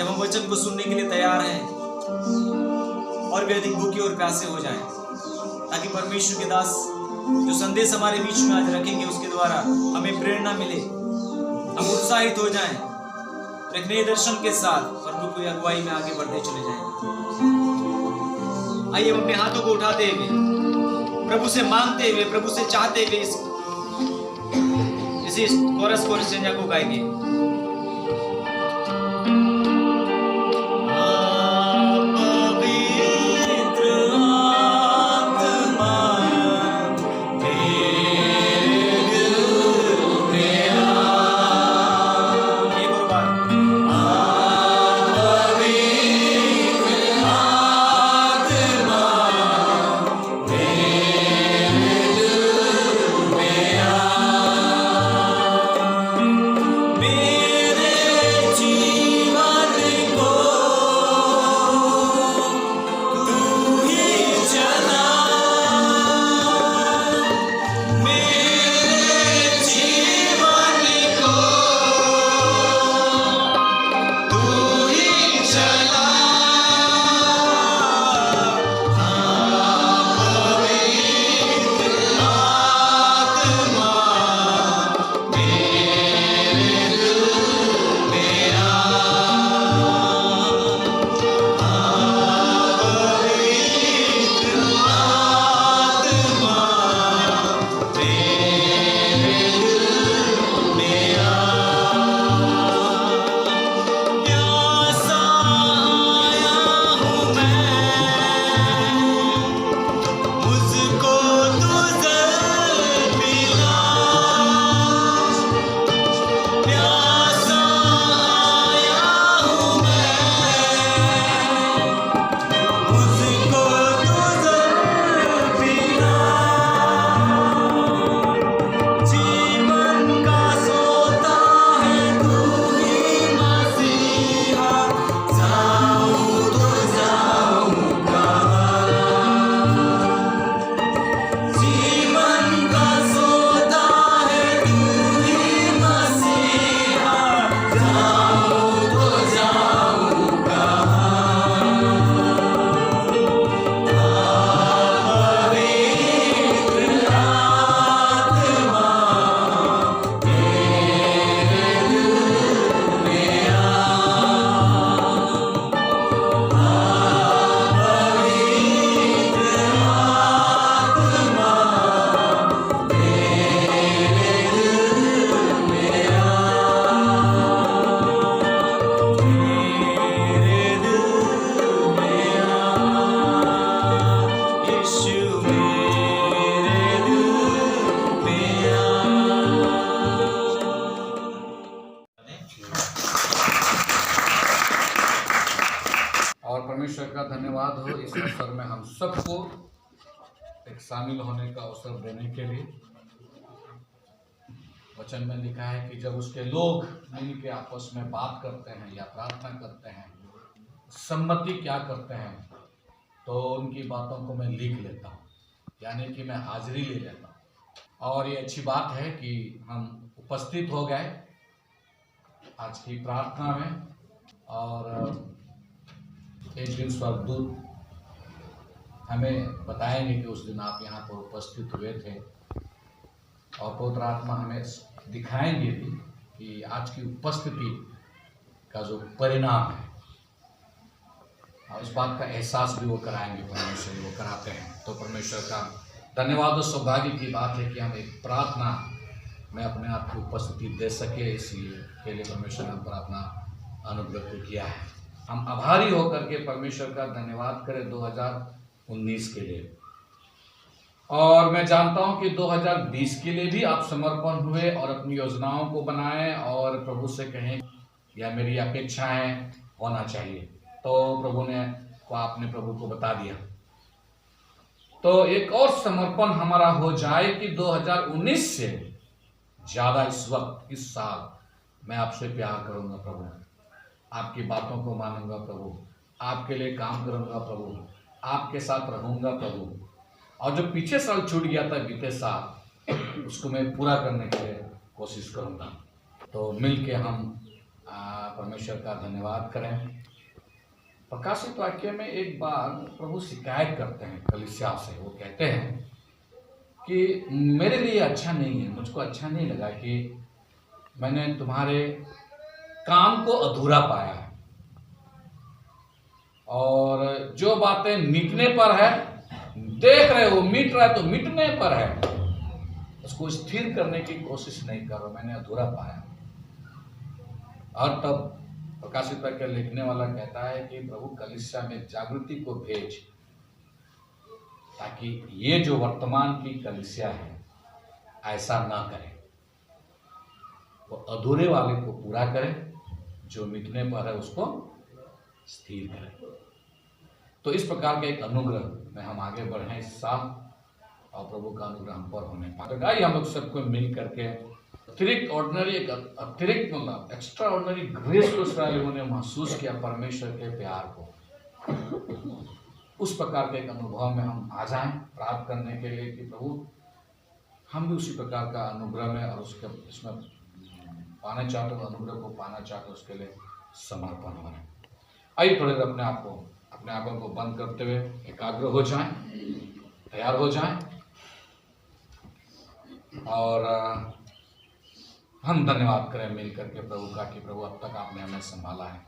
जब हम वचन को सुनने के लिए तैयार हैं और भी अधिक भूखे और प्यासे हो जाएं, ताकि परमेश्वर के दास जो संदेश हमारे बीच में आज रखेंगे उसके द्वारा हमें प्रेरणा मिले, हम उत्साहित हो जाएं और एक नए दर्शन के साथ प्रभु की अगुवाई में आगे बढ़ते चले जाएं। आइए हम अपने हाथों को उठाते हुए प्रभु से मांगते हुए, प्रभु से चाहते हुए इसी कोरस को संज्ञा को गाएंगे। परमेश्वर का धन्यवाद हो इस अवसर में हम सबको एक शामिल होने का अवसर देने के लिए। वचन में लिखा है कि जब उसके लोग मिल के आपस में बात करते हैं या प्रार्थना करते हैं, सम्मति क्या करते हैं, तो उनकी बातों को मैं लिख लेता हूँ, यानी कि मैं हाजिरी ले लेता हूँ। और ये अच्छी बात है कि हम उपस्थित हो गए आज की प्रार्थना में। और एक दिन स्वर्गदूत हमें बताएंगे कि उस दिन आप यहाँ पर उपस्थित हुए थे, और पवित्र आत्मा हमें दिखाएंगे भी कि आज की उपस्थिति का जो परिणाम है, और इस बात का एहसास भी वो कराएंगे, परमेश्वर वो कराते हैं। तो परमेश्वर का धन्यवाद और सौभाग्य की बात है कि हम एक प्रार्थना में अपने आप की उपस्थिति दे सके, इसलिए के लिए परमेश्वर ने हम पर अपना अनुग्रह को किया है। हम आभारी होकर के परमेश्वर का धन्यवाद करें 2019 के लिए। और मैं जानता हूं कि 2020 के लिए भी आप समर्पण हुए और अपनी योजनाओं को बनाएं और प्रभु से कहें यह मेरी अपेक्षाएं होना चाहिए। तो प्रभु ने को आपने प्रभु को बता दिया। तो एक और समर्पण हमारा हो जाए कि 2019 से ज़्यादा इस वक्त, इस साल मैं आपसे प्यार करूंगा प्रभु, आपकी बातों को मानूंगा प्रभु, आपके लिए काम करूंगा प्रभु, आपके साथ रहूंगा प्रभु। और जो पीछे साल छूट गया था, बीते साल, उसको मैं पूरा करने के लिए कोशिश करूंगा। तो मिल के हम परमेश्वर का धन्यवाद करें। प्रकाशित वाक्य में एक बार प्रभु शिकायत करते हैं कलीसिया से। वो कहते हैं कि मेरे लिए अच्छा नहीं है, मुझको अच्छा नहीं लगा कि मैंने तुम्हारे काम को अधूरा पाया है, और जो बातें मिटने पर है, देख रहे हो मिट रहा है तो मिटने पर है, उसको स्थिर करने की कोशिश नहीं करो, मैंने अधूरा पाया। और तब प्रकाशित वाक्य लिखने वाला कहता है कि प्रभु कलीसिया में जागृति को भेज, ताकि ये जो वर्तमान की कलीसिया है ऐसा ना करे, वो अधूरे वाले को पूरा करे, जो मिटने पर है उसको स्थिर करे। तो इस प्रकार के एक अनुग्रह में हम आगे बढ़े इस साल, और प्रभु का अनुग्रह हम पर होने पाए। तो आइए हम लोग सबको मिल करके अतिरिक्त ऑर्डिनरी, एक अतिरिक्त मतलब एक्स्ट्रा ऑर्डिनरी ग्रेस को इसराइल लोगों ने महसूस किया, परमेश्वर के प्यार को। उस प्रकार के एक अनुभव में हम आ जाएं प्राप्त करने के लिए कि प्रभु हम भी उसी प्रकार का अनुग्रह में और उसके इसमें पाना चाहते हो, अनुग्रह को पाना चाहते हो, उसके लिए समर्पण हो। आइए थोड़ी देर अपने आंखों को बंद करते हुए एकाग्र हो जाएं, तैयार हो जाएं, और हम धन्यवाद करें मिल करके प्रभु का कि प्रभु अब तक आपने हमें संभाला है।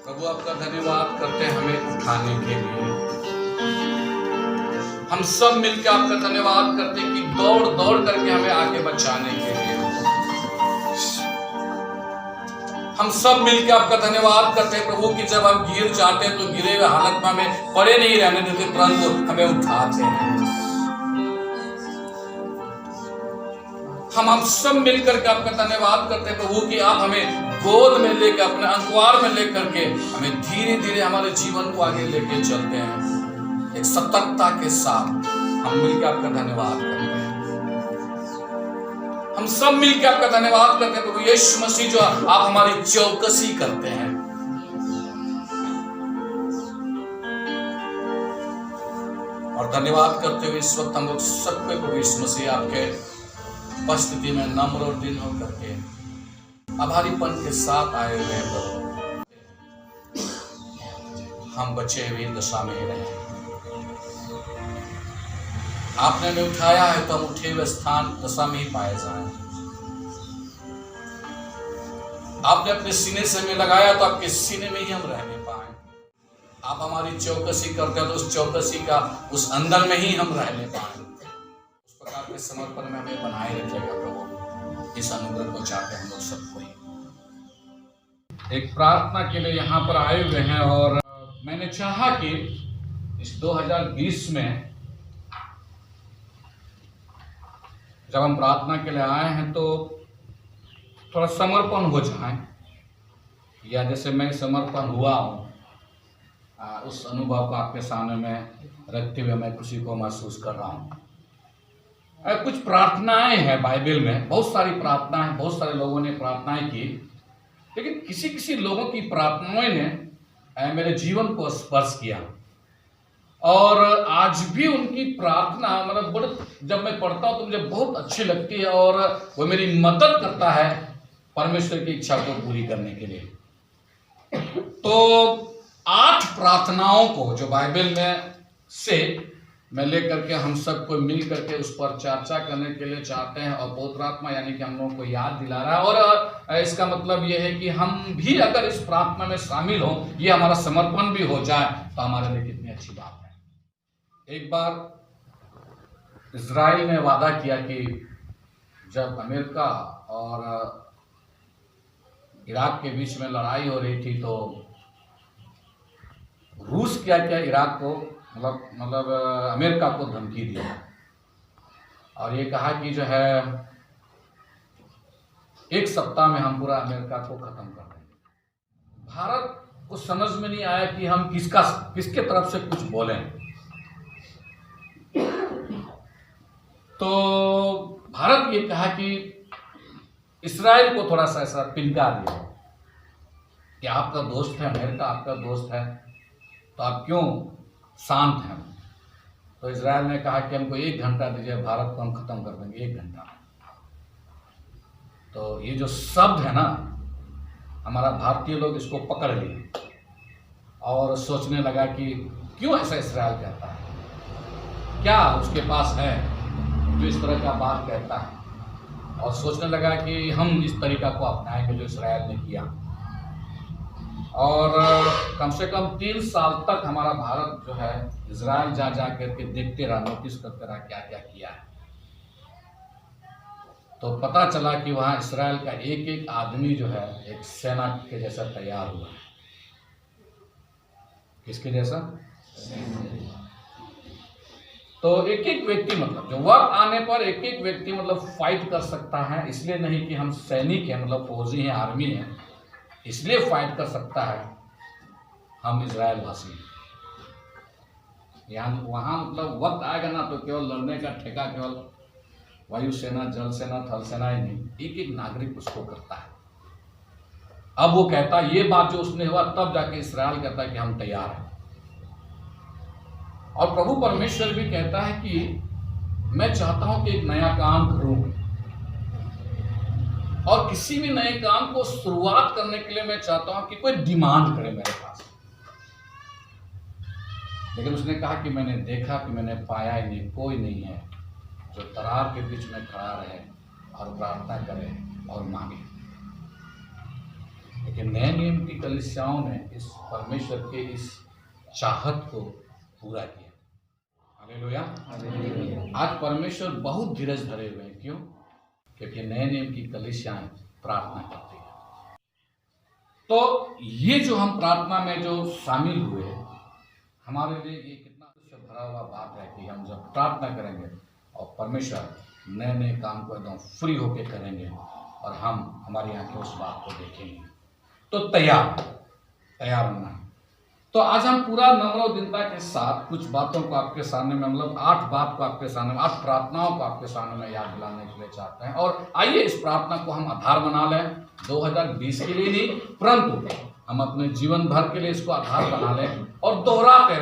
प्रभु आपका धन्यवाद करते हैं हमें उठाने के लिए। हम सब मिलकर आपका धन्यवाद करते हैं कि दौड़ दौड़ करके हमें आगे बचाने के लिए। हम सब मिलकर आपका धन्यवाद करते हैं प्रभु कि जब हम गिर जाते हैं तो गिरे हुए हालत में हमें पड़े नहीं रहने देते, तुरंत हमें उठाते हैं। हम सब मिलकर के आपका धन्यवाद करते हैं प्रभु कि आप हमें गोद में लेकर, अपने अंकुआर में लेकर के हमें धीरे धीरे हमारे जीवन को आगे लेके चलते हैं। एक सतर्कता के साथ हम मिलकर आपका धन्यवाद करते हैं। हम सब मिलकर आपका धन्यवाद करते हैं प्रभु यीशु मसीह, जो आप हमारी चौकसी करते हैं। और धन्यवाद करते हुए इस वक्त हम लोग सबको प्रभु यीशु मसीह आपके उपस्थिति में नम्र और दीन होकर के आभारीपन के साथ आए हुए हैं प्रभु। हम बचे हुए दशा में ही रहे, आपने हमें उठाया है तो हम उठे हुए स्थान दशा में ही पाए जाएं। आपने अपने सीने से हमें लगाया तो आपके सीने में ही हम रहने पाए। आप हमारी चौकसी करते हो तो उस चौकसी का उस अंदर में ही हम रहने पाए। उस प्रकार के समर्पण में हमें बनाए रखिएगा प्रभु। इस अनुग्रह को चाहते हम लोग सबको ही। एक प्रार्थना के लिए यहाँ पर आए हुए हैं, और मैंने चाहा कि इस 2020 में जब हम प्रार्थना के लिए आए हैं तो थोड़ा समर्पण हो जाए, या जैसे मैं समर्पण हुआ हूँ उस अनुभव को आपके सामने में रखते हुए मैं खुशी को महसूस कर रहा हूँ। कुछ प्रार्थनाएं हैं बाइबल में, बहुत सारी प्रार्थनाएं, बहुत सारे लोगों ने प्रार्थनाएं की, लेकिन किसी किसी लोगों की प्रार्थनाओं ने मेरे जीवन को स्पर्श किया, और आज भी उनकी प्रार्थना मतलब बड़े, जब मैं पढ़ता हूँ तो मुझे बहुत अच्छी लगती है, और वो मेरी मदद करता है परमेश्वर की इच्छा को पूरी करने के लिए। तो 8 प्रार्थनाओं को जो बाइबल में से मैं लेकर के हम सबको मिल करके उस पर चर्चा करने के लिए चाहते हैं, और पवित्र आत्मा यानी कि हम लोगों को याद दिला रहा है। और इसका मतलब यह है कि हम भी अगर इस प्रार्थना में शामिल हो, ये हमारा समर्पण भी हो जाए, तो हमारे लिए कितनी अच्छी बात है। एक बार इजराइल ने वादा किया कि जब अमेरिका और इराक के बीच में लड़ाई हो रही थी तो रूस क्या क्या इराक को मतलब अमेरिका को धमकी दी, और ये कहा कि जो है 1 सप्ताह में हम पूरा अमेरिका को खत्म कर देंगे। भारत को समझ में नहीं आया कि हम किसके तरफ से कुछ बोलें। तो भारत ये कहा कि इस्राएल को थोड़ा सा ऐसा पिनका दिया कि आपका दोस्त है अमेरिका, आपका दोस्त है, तो आप क्यों शांत हैं। तो इजराइल ने कहा कि हमको 1 घंटा दीजिए, भारत को हम खत्म कर देंगे 1 घंटा। तो ये जो शब्द है ना, हमारा भारतीय लोग इसको पकड़ लिए और सोचने लगा कि क्यों ऐसा इस्राएल कहता है, क्या उसके पास है जो इस तरह का बात कहता है, और सोचने लगा कि हम इस तरीका को अपनाएंगे जो इस्राएल ने किया। और कम से कम 3 साल तक हमारा भारत जो है इजराइल जा करके देखते रहा, नोटिस करते रहा क्या क्या किया है। तो पता चला कि वहाँ इस्राएल का एक एक आदमी जो है एक सेना के जैसा तैयार हुआ है। किसके जैसा? तो एक एक व्यक्ति, मतलब जो वक्त आने पर एक एक व्यक्ति मतलब फाइट कर सकता है। इसलिए नहीं कि हम सैनिक हैं, मतलब फौजी हैं, आर्मी हैं, इसलिए फाइट कर सकता है। हम इजराइल वासी हैं। यहाँ वहाँ मतलब वक्त आएगा ना तो केवल लड़ने का ठेका केवल वायुसेना, जल सेना, थल सेना ही नहीं, एक एक नागरिक उसको करता है। अब वो कहता है, ये बात जो उसने हुआ तब जाके इस्राएल कहता है कि हम तैयार हैं। और प्रभु परमेश्वर भी कहता है कि मैं चाहता हूं कि एक नया काम करूं, और किसी भी नए काम को शुरुआत करने के लिए मैं चाहता हूं कि कोई डिमांड करे मेरे पास। लेकिन उसने कहा कि मैंने देखा कि मैंने पाया ही नहीं, कोई नहीं है जो तरार के बीच में खड़ा रहे और प्रार्थना करे और मांगे। लेकिन नए नियम की कलीसियाओं ने इस परमेश्वर के इस चाहत को पूरा किया। हालेलुया। आज परमेश्वर बहुत धीरज धरे हुए हैं। क्यों? क्योंकि नए नियम की कलीसियाएं प्रार्थना करती है। तो ये जो हम प्रार्थना में जो शामिल हुए, हमारे लिए ये कितना से भरा हुआ बात है कि हम जब प्रार्थना करेंगे और परमेश्वर नए नए काम को एकदम फ्री होके करेंगे और हम हमारी आंखें उस बात को देखेंगे। तो तैयार होना है। तो आज हम पूरा नम्र दीनता के साथ कुछ बातों को आपके सामने में, मतलब 8 बात को आपके सामने, 8 प्रार्थनाओं को आपके सामने में याद दिलाने के लिए चाहते हैं। और आइए इस प्रार्थना को हम आधार बना लें, 2020 के लिए नहीं परंतु हम अपने जीवन भर के लिए इसको आधार बना लें और दोहराते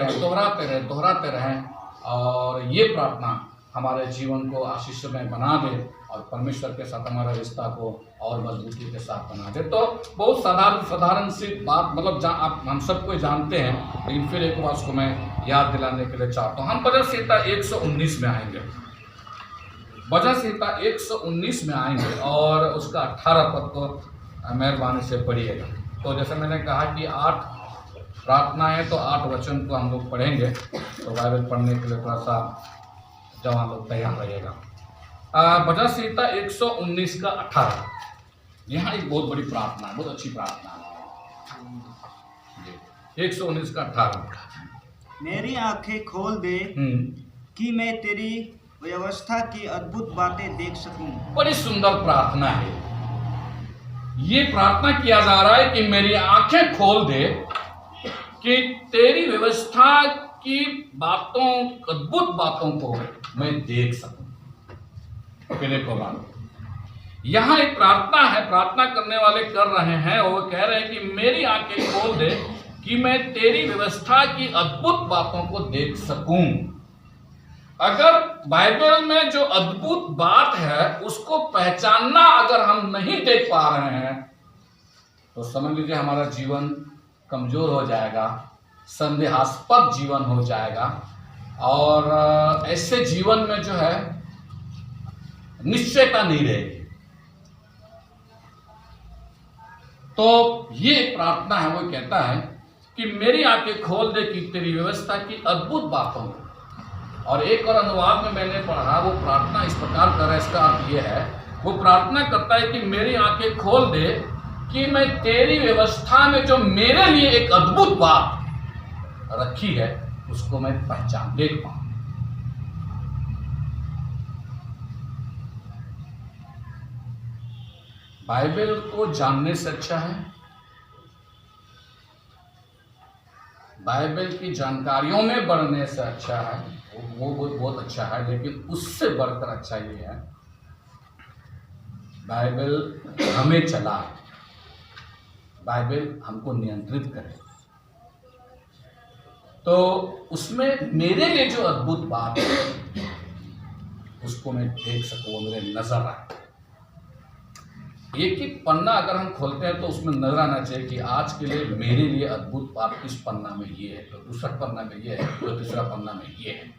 रहें और ये प्रार्थना हमारे जीवन को आशीषमय बना दे और परमेश्वर के साथ हमारे रिश्ता को और मजबूती के साथ बना दे। तो बहुत साधारण सी बात, मतलब आप हम सबको जानते हैं, लेकिन फिर एक बार उसको मैं याद दिलाने के लिए चाहता हूँ। हम भजन संहिता 119 में आएंगे, भजन संहिता 119 में आएंगे और उसका 18 पद को मेहरबानी से पढ़िएगा। तो जैसे मैंने कहा कि 8 प्रार्थनाएं, तो 8 वचन को हम लोग पढ़ेंगे। तो बाइबल पढ़ने के लिए थोड़ा सा जवान लोग तैयार रहिएगा। भजन संहिता 119 का 18, यहाँ एक बहुत बड़ी प्रार्थना है, बहुत अच्छी प्रार्थना है। 119 का 18, मेरी आंखें खोल दे कि मैं तेरी व्यवस्था की अद्भुत बातें देख सकूं। बड़ी सुंदर प्रार्थना है। ये प्रार्थना किया जा रहा है कि मेरी आंखें खोल दे कि तेरी व्यवस्था की बातों, अद्भुत बातों को मैं देख सकूं। यहाँ एक प्रार्थना है, प्रार्थना करने वाले कर रहे हैं और वो कह रहे हैं कि मेरी आंखें खोल दे कि मैं तेरी व्यवस्था की अद्भुत बातों को देख सकूं। अगर बाइबल में जो अद्भुत बात है उसको पहचानना अगर हम नहीं देख पा रहे हैं तो समझ लीजिए हमारा जीवन कमजोर हो जाएगा, संदेहास्पद जीवन हो जाएगा और ऐसे जीवन में जो है निश्चयता नहीं रहेगी। तो ये प्रार्थना है, वो कहता है कि मेरी आंखें खोल दे कि तेरी व्यवस्था की अद्भुत बातों को। और एक और अनुवाद में मैंने पढ़ा, वो प्रार्थना इस प्रकार कर रहा है, इसका अर्थ ये है, वो प्रार्थना करता है कि मेरी आंखें खोल दे कि मैं तेरी व्यवस्था में जो मेरे लिए एक अद्भुत बात रखी है उसको मैं पहचान देख पाऊं। बाइबल को जानने से अच्छा है, बाइबल की जानकारियों में बढ़ने से अच्छा है, वो बहुत अच्छा है, लेकिन उससे बढ़कर अच्छा ये है बाइबल हमें चलाए, बाइबल हमको नियंत्रित करे। तो उसमें मेरे लिए जो अद्भुत बात है उसको मैं देख सकूं, वो मेरे नजर आए। एक ही पन्ना अगर हम खोलते हैं तो उसमें नजर आना चाहिए कि आज के लिए मेरे लिए अद्भुत बात इस पन्ना में ये है, तो दूसरा पन्ना में ये है, तो तीसरा पन्ना में ये है।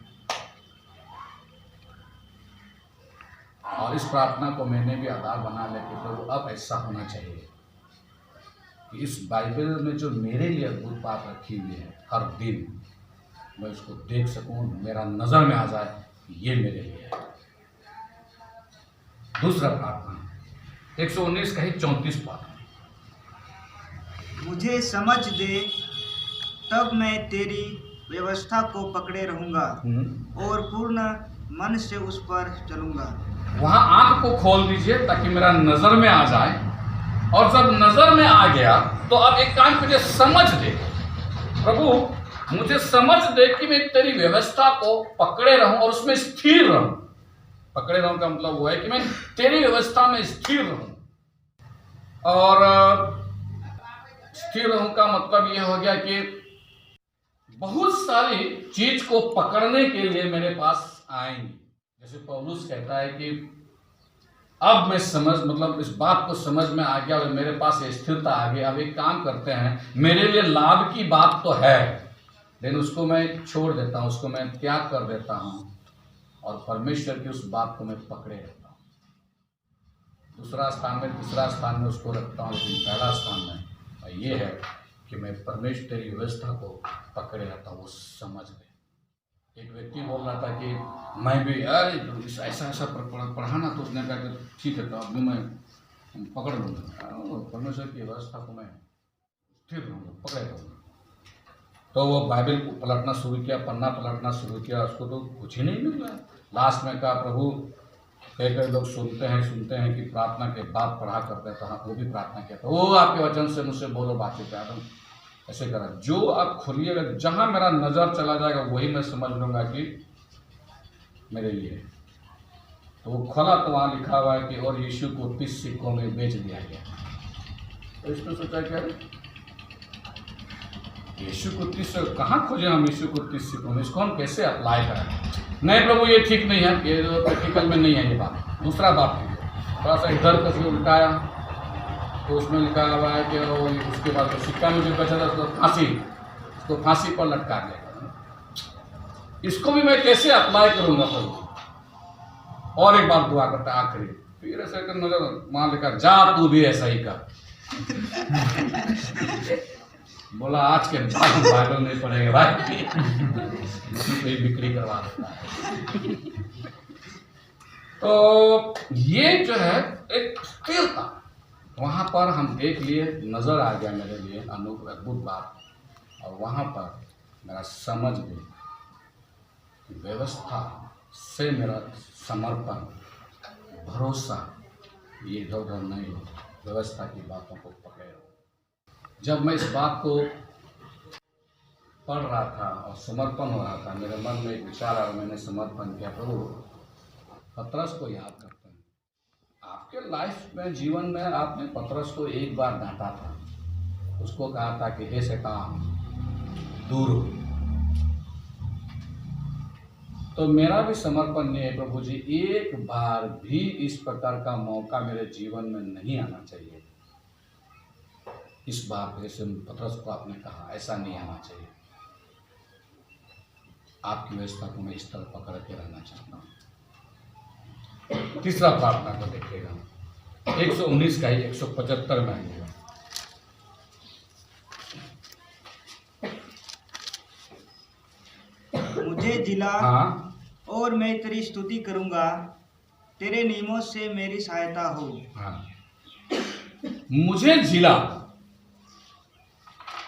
और इस प्रार्थना को मैंने भी आधार बना लिया कि प्रभु अब ऐसा होना चाहिए कि इस बाइबल में जो मेरे लिए अद्भुत बात रखी हुई है हर दिन मैं उसको देख सकूं, मेरा नजर में आ जाए कि ये मेरे लिए है। दूसरा प्रार्थना 119 का ही 34 पाठ। मुझे समझ दे, तब मैं तेरी व्यवस्था को पकड़े रहूंगा और पूर्ण मन से उस पर चलूंगा। वहां आंख को खोल दीजिए ताकि मेरा नजर में आ जाए, और जब नजर में आ गया तो अब एक काम मुझे समझ दे, प्रभु मुझे समझ दे कि मैं तेरी व्यवस्था को पकड़े रहूं और उसमें स्थिर रहूं। पकड़े रहूं का मतलब वो है कि मैं तेरी व्यवस्था में स्थिर रहूं, और स्थिर रहूं का मतलब ये हो गया कि बहुत सारी चीज को पकड़ने के लिए मेरे पास आएंगी। जैसे पौलुस कहता है कि अब मैं मतलब इस बात को समझ में आ गया और मेरे पास ये स्थिरता आ गई। अब एक काम करते हैं, मेरे लिए लाभ की बात तो है लेकिन उसको मैं छोड़ देता हूं, उसको मैं त्याग कर देता हूं और परमेश्वर की उस बात को मैं पकड़े रहता हूं। दूसरा स्थान में, तीसरा स्थान में उसको रखता हूं, लेकिन पहला स्थान में ये है कि मैं परमेश्वर तेरी व्यवस्था को पकड़े रहता हूं, वो समझ ले। एक व्यक्ति बोल रहा था कि मैं भी अरे ऐसा ऐसा पढ़ाना, तो उसने कहा कि ठीक है तो अब मैं पकड़ लूँगा, परमेश्वर की व्यवस्था को मैं स्थिर रहूँगा, पकड़े रहूँगा। तो वो बाइबल पलटना शुरू किया, पन्ना पलटना शुरू किया, उसको तो कुछ ही नहीं मिल रहा। लास्ट में कहा प्रभु, कई लोग सुनते हैं कि प्रार्थना के बाद पढ़ा करते हैं, तो हाँ वो भी प्रार्थना किया था, वो आपके वचन से मुझसे बोलो बातें कर, ऐसे करा। जो आप खोलिएगा, जहाँ मेरा नज़र चला जाएगा वही मैं समझ लूँगा कि मेरे लिए। तो वो खोला तो वहाँ लिखा हुआ है कि और यीशु को 30 सिक्कों में बेच दिया गया। तो इसमें सोचा क्या यीशु को 30 कहाँ खोजे हम, यीशु को 30 सिक्कों में, इसको हम कैसे अप्लाई करें? नहीं प्रभु ये ठीक नहीं है, ये प्रैक्टिकल में नहीं है ये बात। दूसरा बात थोड़ा सा इधर कभी उल्टाया तो उसमें लिखा हुआ है कि उसके बाद तो सिक्का में जो बचा था उसको फांसी पर लटका दिया। इसको भी मैं कैसे अप्लाई करूँगा प्रभु? और एक बार दुआ करता आखिरी, फिर ऐसे कर नजर मान लेकर जा तू भी ऐसा ही कर। बोला आज के बाद बाइबल नहीं पढ़ेगा भाई, तो ये बिक्री करवा देता है। तो ये जो है एक स्थिरता वहाँ पर हम देख लिए, नजर आ गया मेरे लिए अद्भुत बात, और वहाँ पर मेरा समझ गई व्यवस्था से मेरा समर्पण, भरोसा ये इधर उधर नहीं हो, व्यवस्था की बातों को पकड़े रहो। जब मैं इस बात को पढ़ रहा था और समर्पण हो रहा था, मेरे मन में एक विचार आया, मैंने समर्पण किया। प्रभु पतरस को याद करते हैं, आपके लाइफ में, जीवन में आपने पतरस को एक बार डांटा था, उसको कहा था कि हे शैतान दूर हो। तो मेरा भी समर्पण नहीं है प्रभु जी, एक बार भी इस प्रकार का मौका मेरे जीवन में नहीं आना चाहिए। इस बार जैसे पतरस को आपने कहा ऐसा नहीं आना चाहिए। आपकी व्यवस्था को मैं इस तरह पकड़ के रहना चाहता हूँ। तीसरा प्रार्थना को देखिएगा, 119 का ही 175 में आएगा। मुझे जिला हाँ, और मैं तेरी स्तुति करूंगा, तेरे नियमों से मेरी सहायता हो। हाँ, मुझे जिला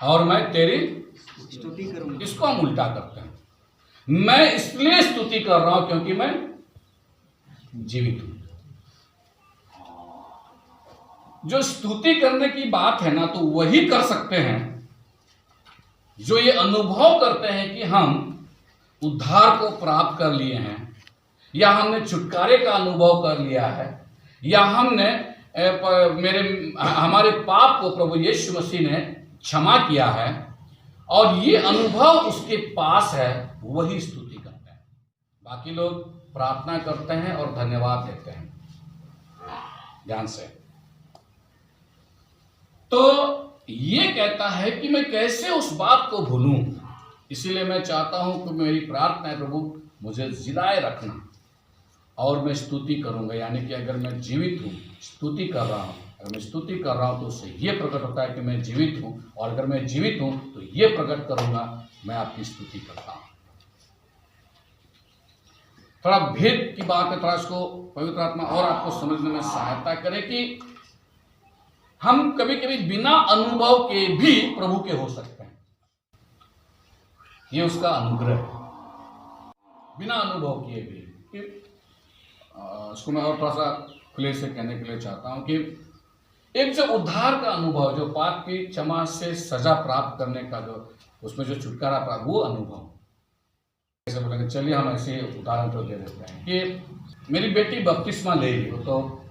और मैं तेरी स्तुति करूंगा। इसको हम उल्टा करते हैं, मैं इसलिए स्तुति कर रहा हूं क्योंकि मैं जीवित हूं। जो स्तुति करने की बात है ना, तो वही कर सकते हैं जो ये अनुभव करते हैं कि हम उद्धार को प्राप्त कर लिए हैं, या हमने छुटकारे का अनुभव कर लिया है, या हमने हमारे पाप को प्रभु यीशु मसीह ने क्षमा किया है, और ये अनुभव उसके पास है, वही स्तुति करते हैं। बाकी लोग प्रार्थना करते हैं और धन्यवाद देते हैं। ध्यान से, तो ये कहता है कि मैं कैसे उस बात को भूलूं। इसीलिए मैं चाहता हूं कि मेरी प्रार्थना है, प्रभु मुझे जिलाए रखना और मैं स्तुति करूंगा। यानी कि अगर मैं जीवित हूँ, स्तुति कर रहा हूँ, अगर मैं स्तुति कर रहा हूँ तो उससे ये प्रकट होता है कि मैं जीवित हूँ, और अगर मैं जीवित हूँ तो ये प्रकट करूंगा मैं आपकी स्तुति करता हूँ। थोड़ा भेद की बात है, थोड़ा इसको पवित्र आत्मा और आपको समझने में सहायता करे कि हम कभी कभी बिना अनुभव के भी प्रभु के हो सकते हैं। ये उसका अनुग्रह है, बिना अनुभव किए भी। इसको मैं और थोड़ा सा खुले से कहने के लिए चाहता हूं कि एक जो उद्धार का अनुभव, जो पाप की क्षमा से सजा प्राप्त करने का जो उसमें जो छुटकारा प्राप्त, वो अनुभव ऐसे बोलेंगे। चलिए हम ऐसे उदाहरण तो दे देते हैं कि मेरी बेटी बपतिस्मा ले ली, तो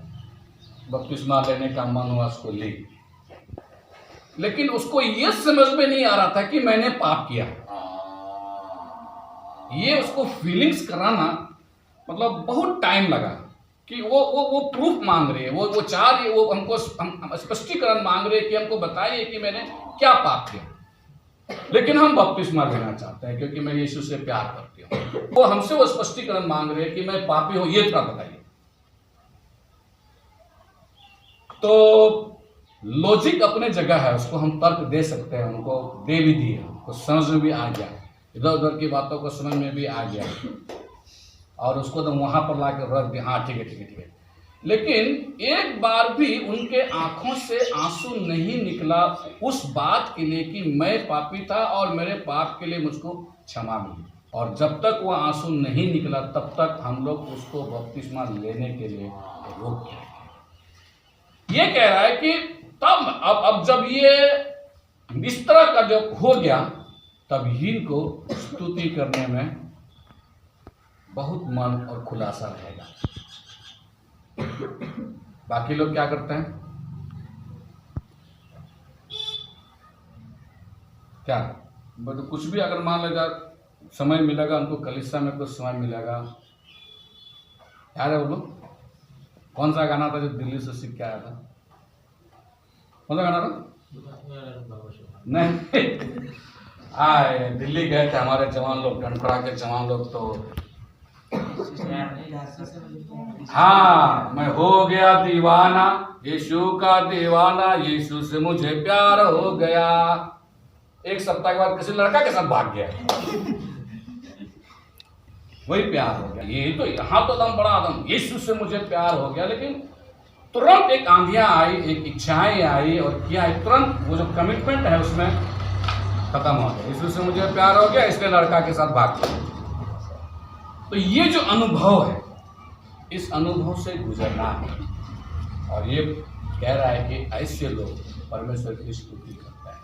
बपतिस्मा लेने का मन हुआ, उसको ली, लेकिन उसको ये समझ में नहीं आ रहा था कि मैंने पाप किया। ये उसको फीलिंग्स कराना मतलब बहुत टाइम लगा कि वो प्रूफ मांग रहे हैं, वो चाह रही है, वो हमको स्पष्टीकरण मांग रहे हैं कि हमको बताइए कि मैंने क्या पाप किया। लेकिन हम बपतिस्मा लेना चाहते हैं क्योंकि मैं यीशु से प्यार करती हूँ। वो हमसे वो स्पष्टीकरण मांग रहे हैं कि मैं पापी हूँ, ये थोड़ा बताइए। तो लॉजिक अपने जगह है, उसको हम तर्क दे सकते हैं, उनको दे भी दिए, उनको समझ में भी आ गया, इधर उधर की बातों को समझ में भी आ गया, और उसको तो वहां पर ला के रख दिया, हाँ ठीक है ठीक है ठीक है। लेकिन एक बार भी उनके आंखों से आंसू नहीं निकला उस बात के लिए कि मैं पापी था और मेरे पाप के लिए मुझको क्षमा मिली। और जब तक वो आंसू नहीं निकला तब तक हम लोग उसको बपतिस्मा लेने के लिए रोक दिया। ये कह रहा है कि तब अब जब ये इस तरह का जब हो गया तब इनको स्तुति करने में बहुत मन और खुलासा रहेगा। बाकी लोग क्या करते हैं, क्या मतलब कुछ भी अगर मान लेगा समय मिलेगा, उनको कलीसिया में कुछ समय मिलेगा, याद है वो लोग कौन सा गाना था जो दिल्ली से सीख के आया था, कौन सा गाना था? नहीं आए दिल्ली गए थे हमारे जवान लोग, डंडखड़ा के जवान लोग, तो हाँ मैं हो गया दीवाना, यीशु का दीवाना, यीशु से मुझे प्यार हो गया। एक सप्ताह के बाद किसी लड़का के साथ भाग गया, वही प्यार हो गया। ये तो यहाँ तो दम बड़ा दम, यीशु से मुझे प्यार हो गया, लेकिन तुरंत एक आंधियां आई, एक इच्छाएं आई, और क्या तुरंत वो जो कमिटमेंट है उसमें खत्म हो गया। यीशु से मुझे प्यार हो गया इसलिए लड़का के साथ भाग गया। तो ये जो अनुभव है, इस अनुभव से गुजरना है, और ये कह रहा है कि ऐसे लोग परमेश्वर की स्तुति करते हैं,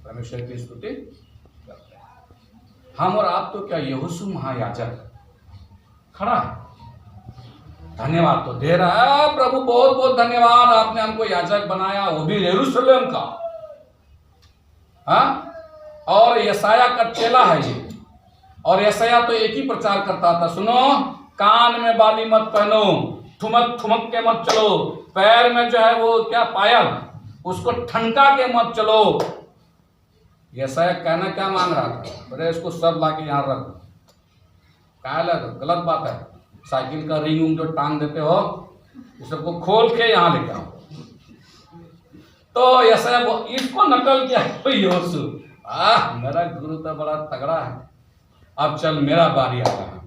परमेश्वर की स्तुति करते हैं। हम और आप तो क्या, यहोशू महायाजक खड़ा है, धन्यवाद तो दे रहा है, प्रभु बहुत बहुत धन्यवाद, आपने हमको याजक बनाया, वो भी यरूशलेम का, हाँ। और यशाया का चेला है ये, और यशाया तो एक ही प्रचार करता था, सुनो कान में बाली मत पहनो, ठुमक ठुमक के मत चलो, पैर में जो है वो क्या पायल, उसको ठनका के मत चलो। यशाया कहना क्या मांग रहा था, अरे इसको सब लाके यहाँ रख दो, क्या गलत बात है, साइकिल का रिंग उंग जो टांग देते हो इस सबको खोल के यहाँ लेके आओ। तो यशाया इसको नकल किया यहोशू, मेरा गुरु तो बड़ा तगड़ा है, अब चल मेरा बारी आ रहा है।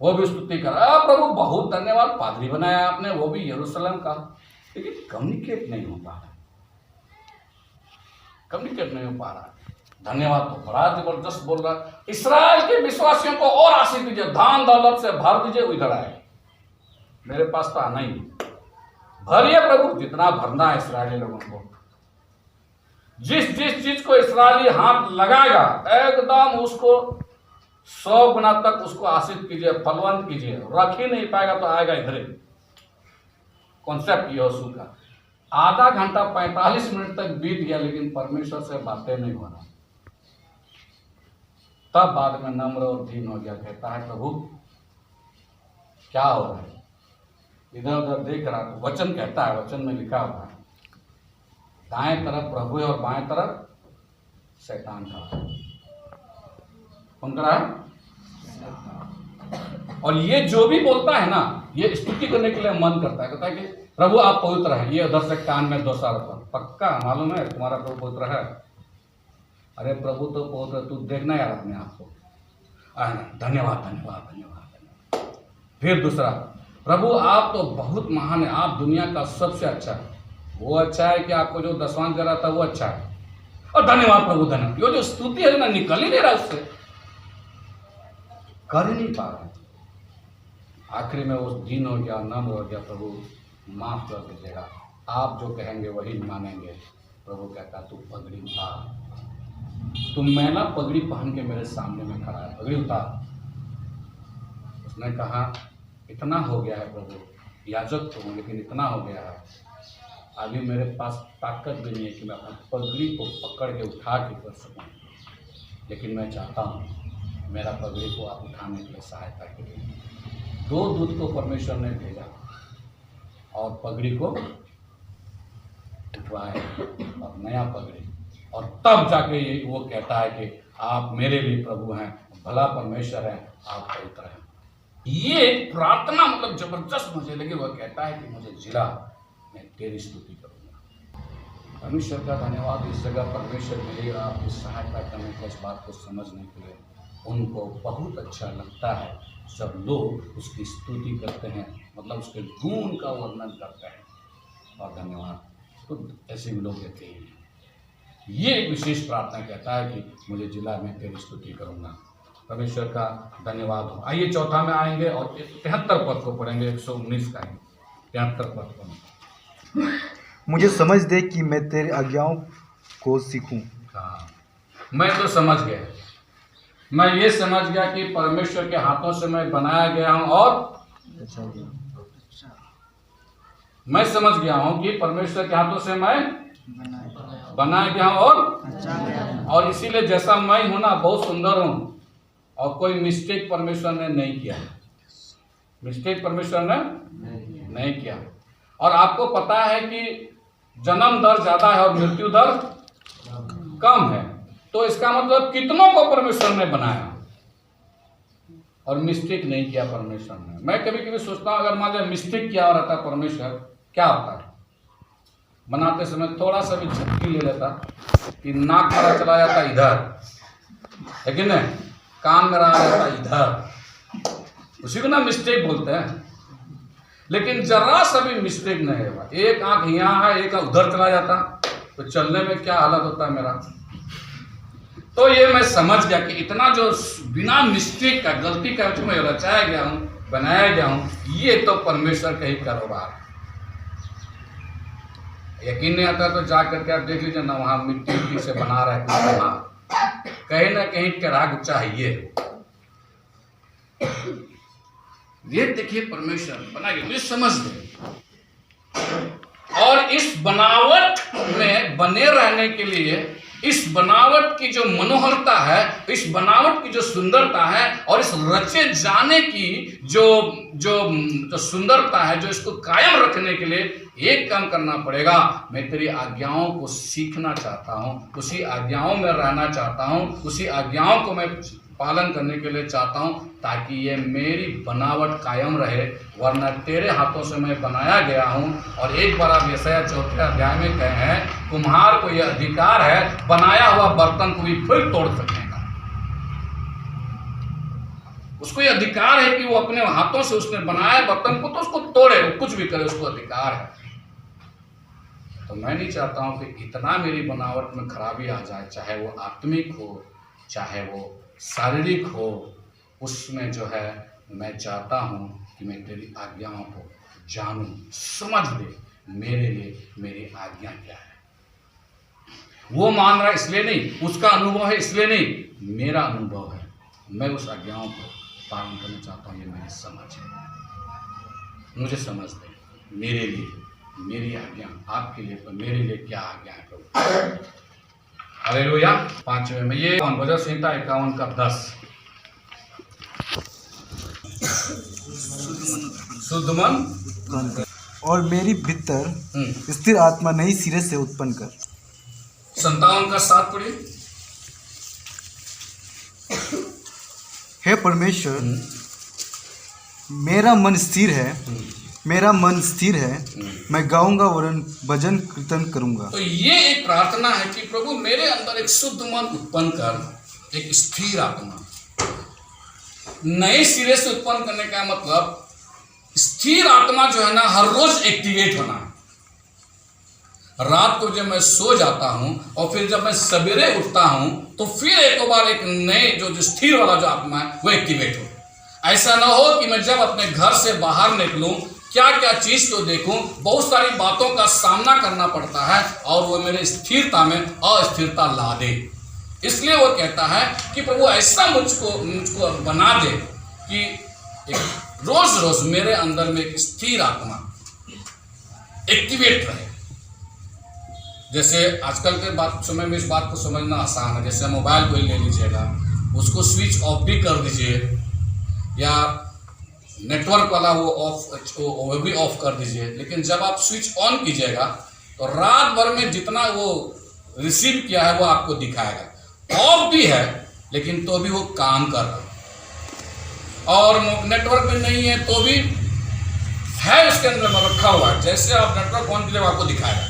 वो भी स्तुति कर, प्रभु बहुत धन्यवाद, पादरी बनाया आपने, वो भी यरूशलेम का, लेकिन कम्युनिकेट नहीं हो पा रहा, कम्युनिकेट नहीं हो पा रहा। धन्यवाद तो बड़ा जबरदस्त बोल रहा है, इस्राएल के विश्वासियों को और आशीष दीजिए, धान दौलत से भर दीजिए, इधर आए, मेरे पास तो आना ही, भरिए प्रभु जितना भरना है इस्राएली लोगों को। जिस जिस चीज को इस्राएली हाथ लगाएगा एकदम उसको 100 गुना तक उसको आशीष कीजिए, फलवंत कीजिए, रख ही नहीं पाएगा तो आएगा इधर। कॉन्सेप्ट यहोशू का। आधा घंटा 45 मिनट तक बीत गया लेकिन परमेश्वर से बातें नहीं हो रहा। तब बाद में नम्र और दीन हो गया, कहता है प्रभु क्या हो रहा है, इधर उधर देख रहा, तो वचन कहता है, वचन में लिखा हुआ है दाएं तरफ प्रभु है और बाएं तरफ शैतान खड़ा है। कौन खड़ा है? और ये जो भी बोलता है ना, ये स्तुति करने के लिए मन करता है, कहता है कि प्रभु आप पवित्र हैं। ये उधर से कान में दोषारोपण, पक्का मालूम है तुम्हारा प्रभु पवित्र है? अरे प्रभु तो पवित्र, तू देखना यार अपने आप को। धन्यवाद धन्यवाद धन्यवाद। फिर दूसरा, प्रभु आप तो बहुत महान है, आप दुनिया का सबसे अच्छा है। वो अच्छा है कि आपको जो दशवांश दे रहा था वो अच्छा है, और धन्यवाद प्रभु धन्यवाद। ये जो स्तुति है ना, निकल ही नहीं रहा उससे, कर ही नहीं पा रहे। आखिरी में वो दिन हो गया, नम्र हो गया, प्रभु माफ कर दीजिएगा, आप जो कहेंगे वही मानेंगे। प्रभु कहता तू पगड़ी उतार, तुम मैला पगड़ी पहन के मेरे सामने में खड़ा है, पगड़ी उतार। उसने कहा इतना हो गया है प्रभु, याजक तो हूँ लेकिन इतना हो गया है, अभी मेरे पास ताकत भी नहीं है कि मैं अपनी पगड़ी को पकड़ के उठा के कर सकूँ, लेकिन मैं चाहता हूँ मेरा पगड़ी को आप उठाने के लिए सहायता करिए। 2 दूत को परमेश्वर ने भेजा और पगड़ी को उठवाए और नया पगड़ी, और तब जाके ये वो कहता है कि आप मेरे लिए प्रभु हैं, भला परमेश्वर है, आप पवित्र हैं। ये प्रार्थना मतलब जबरदस्त मुझे लगी। वह कहता है कि मुझे जिला, मैं तेरी स्तुति करूँगा। परमेश्वर का धन्यवाद, इस जगह परमेश्वर मिलेगा आपकी सहायता करने को, इस बात को समझने के लिए। उनको बहुत अच्छा लगता है सब लोग उसकी स्तुति करते हैं, मतलब उसके गुण का वर्णन करते हैं, और धन्यवाद खुद ऐसे भी लोग कहते हैं। ये एक विशेष प्रार्थना कहता है कि मुझे जिला में तेरी स्तुति करूँगा। परमेश्वर का धन्यवाद हो। आइए चौथा में आएंगे और 73 पद को पढ़ेंगे, 119 का है 73 पद को। मुझे समझ दे कि मैं तेरी आज्ञाओं को सीखूं। हाँ, मैं तो समझ गया, मैं ये समझ गया कि परमेश्वर के हाथों से मैं बनाया गया हूं, और मैं समझ गया हूं कि परमेश्वर के हाथों से मैं बनाया गया हूं, और इसीलिए जैसा मैं हूं ना, बहुत सुंदर हूं, और कोई मिस्टेक परमेश्वर ने नहीं किया। मिस्टेक परमेश्वर ने नहीं किया। और आपको पता है कि जन्म दर ज्यादा है और मृत्यु दर कम है, तो इसका मतलब कितनों को परमेश्वर ने बनाया और मिस्टेक नहीं किया परमेश्वर ने। मैं कभी कभी सोचता हूं, अगर मान लीजिए मिस्टेक किया रहता परमेश्वर, क्या होता है? बनाते समय थोड़ा सा भी झटकी ले लेता कि नाक मेरा चला जाता इधर, लेकिन नहीं, कान मेरा आ जाता इधर, उसी को ना मिस्टेक बोलते हैं। लेकिन जरा सा भी मिस्टेक नहीं हुआ, एक आंख यहाँ है, एक उधर चला जाता, तो चलने में क्या हालत होता है मेरा। तो ये मैं समझ गया कि इतना जो बिना मिस्टेक का, गलती का मैं रचाया गया हूँ, बनाया गया हूँ, ये तो परमेश्वर का ही कारोबार है। यकीन नहीं आता तो जा करके आप देख लीजिए ना, वहाँ मिट्टी से बना रहा है कुछ, वहाँ कहीं ना कहीं टेढ़ा गुच्चा है। ये देखिए परमेश्वर बनाइए, मुझे समझ दे। और इस बनावट में बने रहने के लिए, इस बनावट की जो मनोहरता है, इस बनावट की जो सुंदरता है, और इस रचे जाने की जो सुंदरता है, जो इसको कायम रखने के लिए एक काम करना पड़ेगा। मैं तेरी आज्ञाओं को सीखना चाहता हूँ, उसी आज्ञाओं में रहना चाहता हूँ, उसी आज्ञाओं को मैं पालन करने के लिए चाहता हूँ, ताकि ये मेरी बनावट कायम रहे। वरना तेरे हाथों से मैं बनाया गया हूँ। और एक बार आप यशायाह 4 अध्याय में कहे हैं, कुम्हार को यह अधिकार है बनाया हुआ बर्तन को भी फिर तोड़ सकने का। उसको यह अधिकार है कि वो अपने हाथों से उसने बनाया बर्तन को, तो उसको तोड़े, वो कुछ भी करे, उसको अधिकार है। तो मैं नहीं चाहता हूं कि इतना मेरी बनावट में खराबी आ जाए, चाहे वो आत्मिक हो, चाहे वो शारीरिक हो, उसमें जो है मैं चाहता हूं कि मैं तेरी आज्ञाओं को जानूं, समझ ले मेरे लिए मेरी आज्ञा क्या है। वो मान रहा है इसलिए नहीं, उसका अनुभव है इसलिए नहीं, मेरा अनुभव है, मैं उस आज्ञाओं को पालन करना चाहता हूँ। ये मेरी समझ है, मुझे समझ दे मेरे लिए मेरी आज्ञा, आपके लिए पर मेरे लिए क्या आज्ञा है प्रभु। हालेलुया। 5वें में ये भजन संहिता 51 का 10, शुद्ध मन और मेरी भीतर स्थिर आत्मा नई सिरे से उत्पन्न कर। 57 का 7 पढ़िए। हे परमेश्वर, मेरा मन स्थिर है, मेरा मन स्थिर है, मैं गाऊंगा वरन भजन कीर्तन करूंगा। तो ये एक प्रार्थना है कि प्रभु मेरे अंदर एक शुद्ध मन उत्पन्न कर, एक स्थिर आत्मा। नए सिरे से उत्पन्न करने का मतलब स्थिर आत्मा जो है ना हर रोज एक्टिवेट होना है। रात को जब मैं सो जाता हूं और फिर जब मैं सवेरे उठता हूं तो फिर एक बार एक नए जो स्थिर वाला जो आत्मा है वो एक्टिवेट हो। ऐसा ना हो कि मैं जब अपने घर से बाहर निकलूं क्या क्या चीज को देखूं, बहुत सारी बातों का सामना करना पड़ता है और वो मेरे स्थिरता में अस्थिरता ला दे। इसलिए वो कहता है कि प्रभु ऐसा मुझको बना दे कि रोज रोज मेरे अंदर में एक स्थिर आत्मा एक्टिवेट रहे। जैसे आजकल के समय में इस बात को समझना आसान है। जैसे मोबाइल को ही ले लीजिएगा, उसको स्विच ऑफ भी कर दीजिए या नेटवर्क वाला वो भी ऑफ कर दीजिए, लेकिन जब आप स्विच ऑन कीजिएगा तो रात भर में जितना वो रिसीव किया है वो आपको दिखाएगा। ऑफ भी है लेकिन तो भी वो काम कर रहा है, और नेटवर्क में नहीं है तो भी है उसके अंदर में रखा हुआ है। जैसे आप नेटवर्क ऑन कीजिएगा आपको दिखाएगा।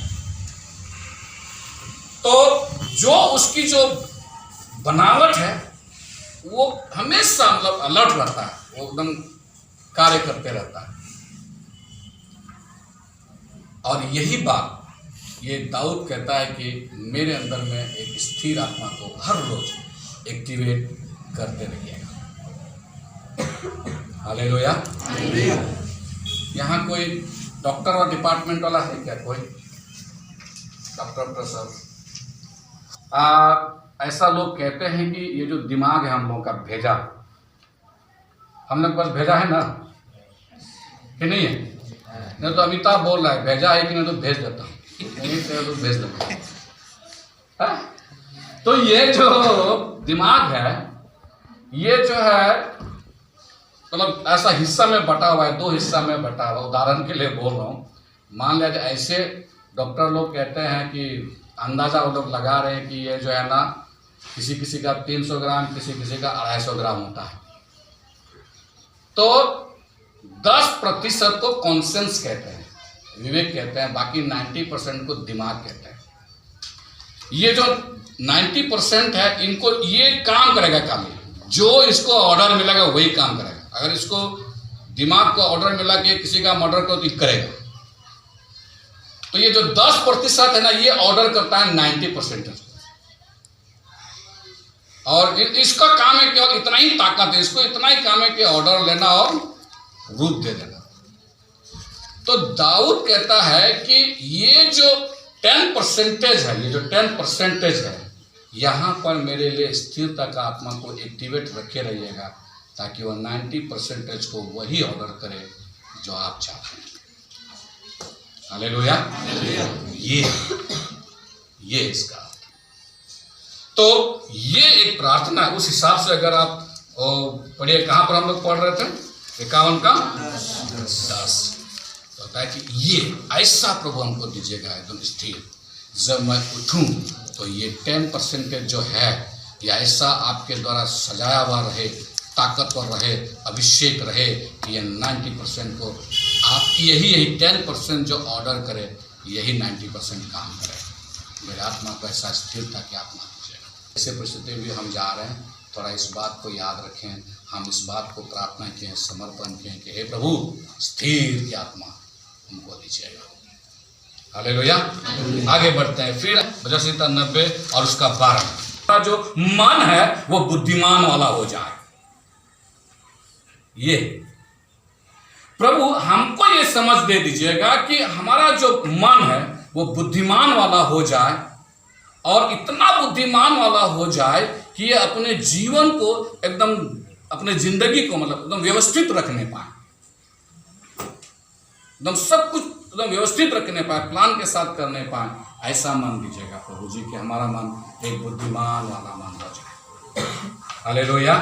तो जो उसकी जो बनावट है वो हमेशा मतलब अलर्ट रहता है, वो एकदम कार्य करते रहता है। और यही बात ये दाऊद कहता है कि मेरे अंदर में एक स्थिर आत्मा को हर रोज एक्टिवेट करते रहिएगा। हालेलुया। यहाँ कोई डॉक्टर और डिपार्टमेंट वाला है क्या? कोई डॉक्टर प्रसव? ऐसा लोग कहते हैं कि ये जो दिमाग है हम लोगों का भेजा, हम लोग बस भेजा है ना कि नहीं है? नहीं तो अमिताभ बोल रहा है भेजा है कि नहीं, तो भेज देता हूँ, नहीं तो भेज देता हूँ। तो ये जो दिमाग है ये जो है मतलब ऐसा हिस्सा में बटा हुआ है, 2 हिस्सा में बटा हुआ। उदाहरण के लिए बोल रहा हूँ, मान लिया ऐसे डॉक्टर लोग कहते हैं कि अंदाजा वो लोग लगा रहे हैं कि ये जो है ना किसी किसी का 300 ग्राम, किसी किसी का 250 ग्राम होता है। तो 10% को कॉन्सेंस कहते हैं, विवेक कहते हैं, बाकी 90% को दिमाग कहते हैं। ये जो 90% है इनको ये काम करेगा, खाली जो इसको ऑर्डर मिलेगा वही काम करेगा। अगर इसको दिमाग को ऑर्डर मिला कि किसी का मर्डर करो तो करेगा। तो ये जो 10% है ना ये ऑर्डर करता है 90%। और इसका काम है कि इतना ही ताकत है, इसको इतना ही काम है कि ऑर्डर लेना और रूप दे देना। तो दाऊद कहता है कि ये जो 10% है, ये जो 10% है, यहाँ पर मेरे लिए स्थिरता का आत्मा को एक्टिवेट रखे रहिएगा ताकि वह 90% को वही ऑर्डर करे जो आप चाहते हैं। हालेलुया। ये इसका तो ये एक प्रार्थना है। उस हिसाब से अगर आप पढ़िए, कहाँ पर हम लोग पढ़ रहे थे? 51 का 10 होता है कि ये ऐसा प्रभु हमको दीजिएगा एकदम स्थिर। जब मैं उठूं तो ये 10% जो है ये ऐसा आपके द्वारा सजाया हुआ रहे, ताकतवर रहे, अभिषेक रहे कि ये 90% को आप यही 10% जो ऑर्डर करे यही 90% काम करे। मेरे आत्मा को ऐसा स्थिरता की आत्मा दीजिएगा। ऐसे परिस्थिति में हम जा रहे हैं, थोड़ा इस बात को याद रखें। हम इस बात को प्रार्थना किए, समर्पण किए कि हे प्रभु स्थिर की आत्मा हमको दीजिएगा। हालेलुया। आगे बढ़ते हैं। फिर भजन संहिता 90 और उसका 12, जो मन है वो बुद्धिमान वाला हो जाए। ये प्रभु हमको ये समझ दे दीजिएगा कि हमारा जो मन है वो बुद्धिमान वाला हो जाए, और इतना बुद्धिमान वाला हो जाए कि ये अपने जीवन को एकदम, अपने जिंदगी को मतलब एकदम व्यवस्थित रखने पाए, एकदम सब कुछ एकदम व्यवस्थित रखने पाए, प्लान के साथ करने पाए। ऐसा मन दीजिएगा प्रभु जी कि हमारा मन एक बुद्धिमान वाला मन हो जाए। हालेलुया।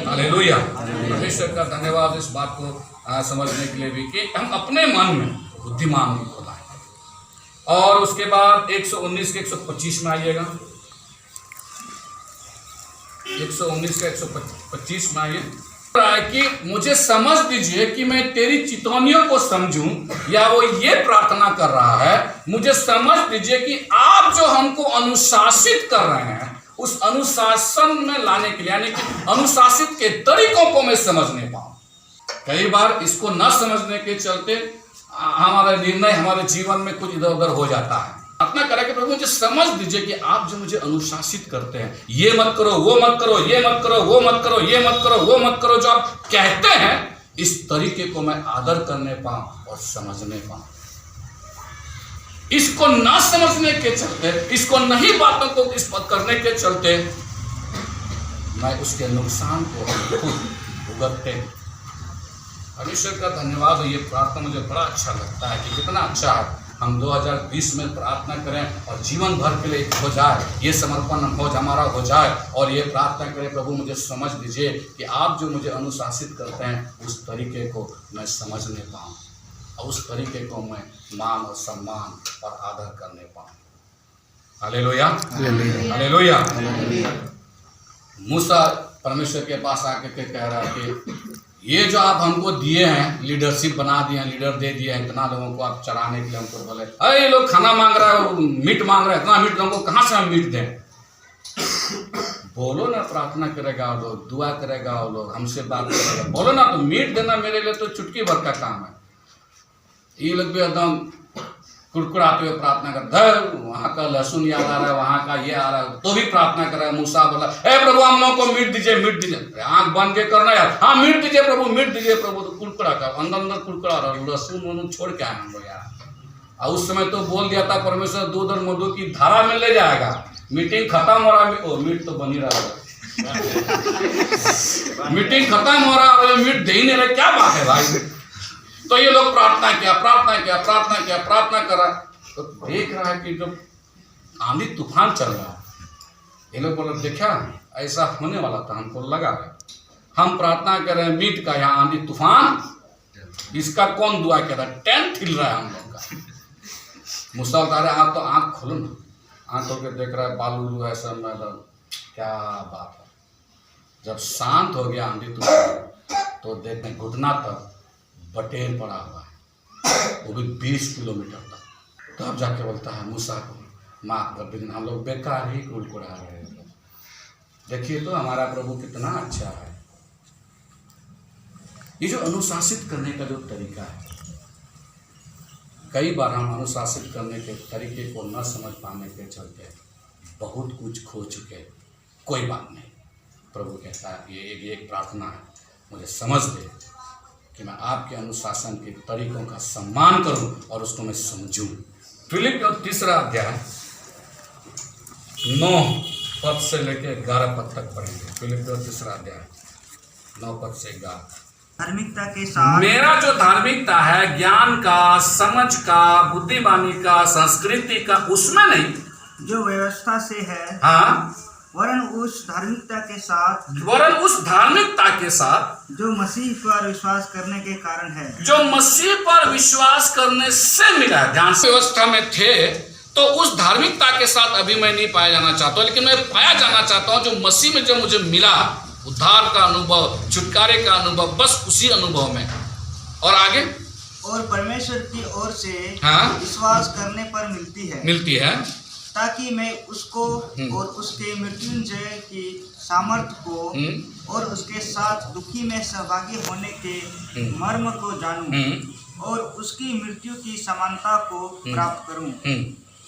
हालेलुया। परमेश्वर का धन्यवाद इस बात को समझने के लिए भी कि हम अपने मन में बुद्धिमान भी कहलाएंगे। और उसके बाद 119 के 125 में आइएगा, 119 के 125 में आइए कि मुझे समझ दीजिए कि मैं तेरी चितौनियों को समझूं, या वो ये प्रार्थना कर रहा है, मुझे समझ दीजिए कि आप जो हमको अनुशासित कर रहे हैं उस अनुशासन में लाने के लिए, यानी कि अनुशासित के तरीकों को मैं समझ नहीं पाऊं। कई बार इसको न समझने के चलते हमारा निर्णय हमारे जीवन में कुछ इधर उधर हो जाता है। प्रार्थना करें कि प्रभु मुझे समझ दीजिए कि आप जो मुझे अनुशासित करते हैं, ये मत करो, वो मत करो, ये मत करो, वो मत करो, ये मत करो, वो मत करो, जो आप कहते हैं, इस तरीके को मैं आदर करने पाऊं और समझने पाऊं। इसको ना समझने के चलते, इसको नहीं बातों को इस पर करने के चलते मैं उसके नुकसान को खुद भुगतते। परमेश्वर का धन्यवाद हो। ये प्रार्थना मुझे बड़ा अच्छा लगता है कि कितना अच्छा है हम 2020 में प्रार्थना करें और जीवन भर के लिए हो जाए, ये समर्पण हो हमारा हो जाए और ये प्रार्थना करें, प्रभु मुझे समझ दीजिए कि आप जो मुझे अनुशासित करते हैं उस तरीके को मैं समझने पाऊँ और उस तरीके को मैं मान और सम्मान और आदर करने पाऊँ। Hallelujah, hallelujah. मूसा परमेश्वर के पास आके के कह रहा है कि ये जो आप हमको दिए हैं, लीडरशिप बना दिए हैं, लीडर दे दिए हैं, इतना लोगों को आप चराने के लिए हमको बोले, अरे ये लोग खाना मांग रहा है, मीट मांग रहा है, इतना मीट हमको कहाँ से हम मीट दें? बोलो ना, प्रार्थना करेगा वो लोग, दुआ करेगा वो लोग, हमसे बात करेगा, बोलो ना, तो मीट देना मेरे लिए तो चुटकी भर का काम है। ये लोग भी एकदम कुड़कुड़ाते हुए प्रार्थना करते, वहाँ का लहसुन याद आ रहा है, वहाँ का ये आ रहा है, तो भी प्रार्थना कर रहा है। मूसा बोला, ए प्रभु हम लोगों को मीट दीजिए, मीट दीजिए। आंख बंद के करना यार, हाँ मीट दीजिए प्रभु, मीट दीजिए प्रभु। तो कुड़कुड़ा का अंदर अंदर कुड़कुड़ा रहा, लहसुन छोड़ के आए हम लोग यार। और उस समय तो बोल दिया था परमेश्वर दूध और मधु की धारा में ले जाएगा। मीटिंग खत्म हो रहा, मीट तो बन ही रहा है, मीटिंग खत्म हो रहा है, मीट दे ही नहीं रहे, क्या बात है भाई? तो ये लोग प्रार्थना किया, प्रार्थना किया, प्रार्थना किया, प्रार्थना करा, तो देख रहा है कि जब आंधी तूफान चल रहा है, ये लोग बोले देखा ऐसा होने वाला था, हमको लगा हम प्रार्थना कर रहे हैं मीट का, यहाँ आंधी तूफान, इसका कौन दुआ कर रहा है? टेंट हिल रहा है हम लोग का। मूसा बता रहे आप तो आँख खोलो ना, आँख खोल के देख रहा है बालू उलू है सब, मतलब क्या बात है। जब शांत हो गया आंधी तूफान तो देखने घुटना तक बटेर पड़ा हुआ है, वो भी 20 किलोमीटर तक। तो अब जाके बोलता है मूसा को, माफ कर देना, हम लोग बेकार ही कुड़कुड़ा रहे हैं, देखिए तो हमारा प्रभु कितना अच्छा है। ये जो अनुशासित करने का जो तरीका है, कई बार हम अनुशासित करने के तरीके को न समझ पाने के चलते बहुत कुछ खो चुके। कोई बात नहीं, प्रभु कहता है ये एक प्रार्थना है, मुझे समझ दे कि मैं आपके अनुशासन के तरीकों का सम्मान करूं और उसको मैं समझूं। फिलिप का 3रा अध्याय 9 पद से लेकर 11 पद तक पढ़ेंगे। फिलिप का 3रा अध्याय 9 पद से 11। धार्मिकता के साथ मेरा जो धार्मिकता है, ज्ञान का, समझ का, बुद्धिमानी का, संस्कृति का, उसमें नहीं, जो व्यवस्था से है, हाँ, वरन उस धार्मिकता के साथ, वरन उस धार्मिकता के साथ जो मसीह पर विश्वास करने के कारण है, जो मसीह पर विश्वास करने से मिला है। ध्यान से, व्यवस्था में थे तो उस धार्मिकता के साथ अभी मैं नहीं पाया जाना चाहता हूं, लेकिन मैं पाया जाना चाहता हूं जो मसीह में जो मुझे मिला, उद्धार का अनुभव, छुटकारे का अनुभव, बस उसी अनुभव में। और आगे, और परमेश्वर की ओर से हाँ, विश्वास करने पर मिलती है, ताकि मैं उसको और उसके मृत्युंजय की सामर्थ्य को और उसके साथ दुखी में सहभागी होने के मर्म को जानूं और उसकी मृत्यु की समानता को प्राप्त करूं,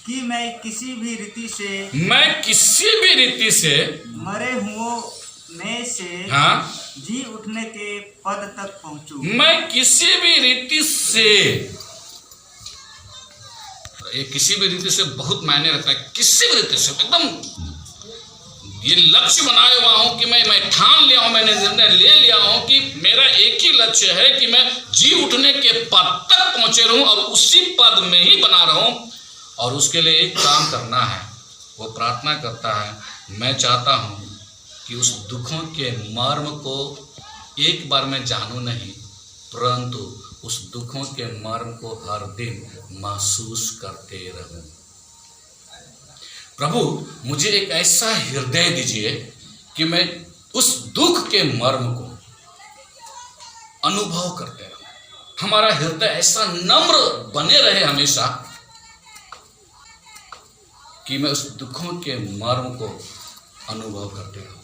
कि मैं किसी भी रीति से मरे हुओं में से हाँ, जी उठने के पद तक पहुंचूं। मैं किसी भी रीति से, ये किसी भी रीति से बहुत मायने रखता है। किसी भी रीति से एकदम ये लक्ष्य बनाया हुआ हूं कि मैं ठान लिया हूं, मैंने निर्णय ले लिया हूं कि मेरा एक ही लक्ष्य है कि मैं जी उठने के पद तक पहुंचे रहूं और उसी पद में ही बना रहूं। और उसके लिए एक काम करना है, वो प्रार्थना करता है, मैं चाहता हूं कि उस दुखों के मर्म को एक बार मैं जानूं नहीं, परंतु उस दुखों के मर्म को हर दिन महसूस करते रहूं। प्रभु मुझे एक ऐसा हृदय दीजिए कि मैं उस दुख के मर्म को अनुभव करते रहूं। हमारा हृदय ऐसा नम्र बने रहे हमेशा कि मैं उस दुखों के मर्म को अनुभव करते रहूं,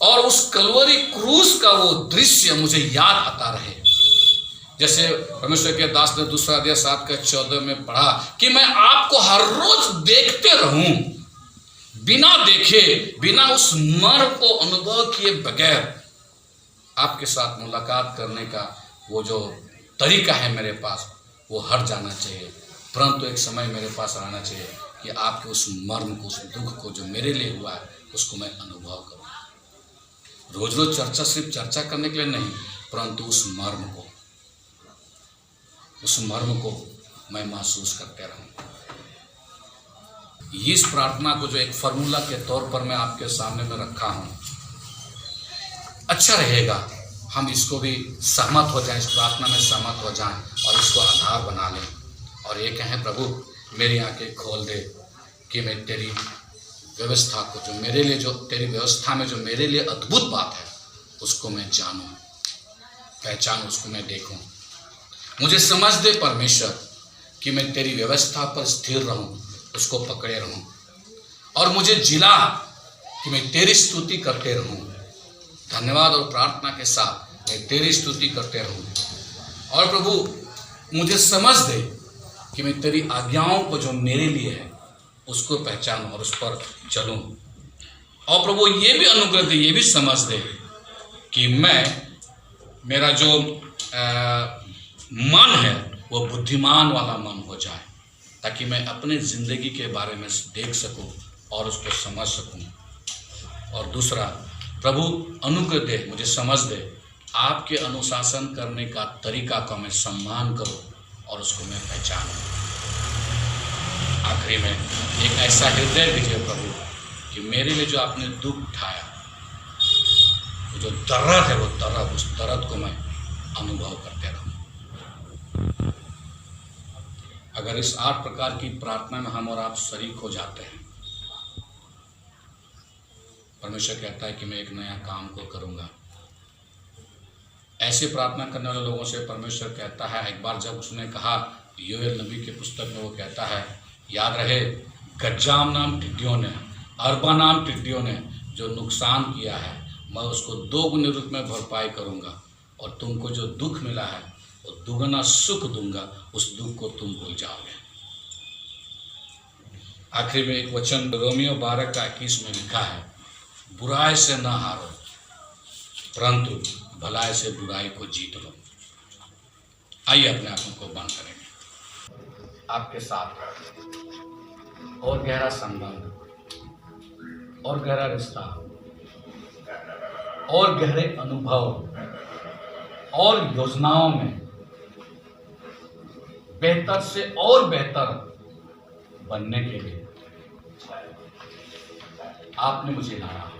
और उस कलवरी क्रूस का वो दृश्य मुझे याद आता रहे। जैसे परमेश्वर के दास ने 2 अध्याय 7:14 में पढ़ा कि मैं आपको हर रोज देखते रहूं, बिना देखे, बिना उस मर्म को अनुभव किए बगैर आपके साथ मुलाकात करने का वो जो तरीका है मेरे पास, वो हट जाना चाहिए। परंतु एक समय मेरे पास आना चाहिए कि आपके उस मर्म को, उस दुख को जो मेरे लिए हुआ है, उसको मैं अनुभव करूं। रोज रोज चर्चा सिर्फ चर्चा करने के लिए नहीं, परंतु उस मर्म को मैं महसूस करते रहूं। इस प्रार्थना को जो एक फॉर्मूला के तौर पर मैं आपके सामने में रखा हूं, अच्छा रहेगा हम इसको भी सहमत हो जाएं, इस प्रार्थना में सहमत हो जाएं और इसको आधार बना लें और ये कहें, प्रभु मेरी आंखें खोल दे कि मैं तेरी व्यवस्था को, जो मेरे लिए, जो तेरी व्यवस्था में जो मेरे लिए अद्भुत बात है, उसको मैं जानूं, पहचानूं, उसको मैं देखूं। मुझे समझ दे परमेश्वर कि मैं तेरी व्यवस्था पर स्थिर रहूं, उसको पकड़े रहूं, और मुझे जिला कि मैं तेरी स्तुति करते रहूं। धन्यवाद और प्रार्थना के साथ मैं तेरी स्तुति करते रहूं। और प्रभु मुझे समझ दे कि मैं तेरी आज्ञाओं को जो मेरे लिए है उसको पहचानूं और उस पर चलूं। और प्रभु ये भी अनुग्रह दे, ये भी समझ दे कि मेरा जो मन है वो बुद्धिमान वाला मन हो जाए, ताकि मैं अपने ज़िंदगी के बारे में देख सकूं और उसको समझ सकूं। और दूसरा, प्रभु अनुग्रह दे, मुझे समझ दे, आपके अनुशासन करने का तरीका का मैं सम्मान करूं और उसको मैं पहचानूं। आखिरी में एक ऐसा हृदय दीजिए प्रभु कि मेरे लिए जो आपने दुख उठाया, वो जो दर्द है, वो दर्द, उस दर्द को मैं अनुभव करते रहूं। अगर इस 8 प्रकार की प्रार्थना में हम और आप शरीक हो जाते हैं, परमेश्वर कहता है कि मैं एक नया काम को करूंगा। ऐसे प्रार्थना करने वाले लोगों से परमेश्वर कहता है, एक बार जब उसने कहा, योएल नबी के पुस्तक में वो कहता है, याद रहे, गज्जाम नाम टिड्डियों ने, अरबा नाम टिड्डियों ने जो नुकसान किया है, मैं उसको 2 गुने रूप में भरपाई करूंगा, और तुमको जो दुख मिला है वो दुगना सुख दूंगा, उस दुख को तुम भूल जाओगे। आखिरी में एक वचन रोमियो 12:21 में लिखा है, बुराई से न हारो, परंतु भलाई से बुराई को जीत लो। आइए अपने आंखों को बंद करेंगे। आपके साथ और गहरा संबंध, और गहरा रिश्ता, और गहरे अनुभव और योजनाओं में बेहतर से और बेहतर बनने के लिए आपने मुझे लाया,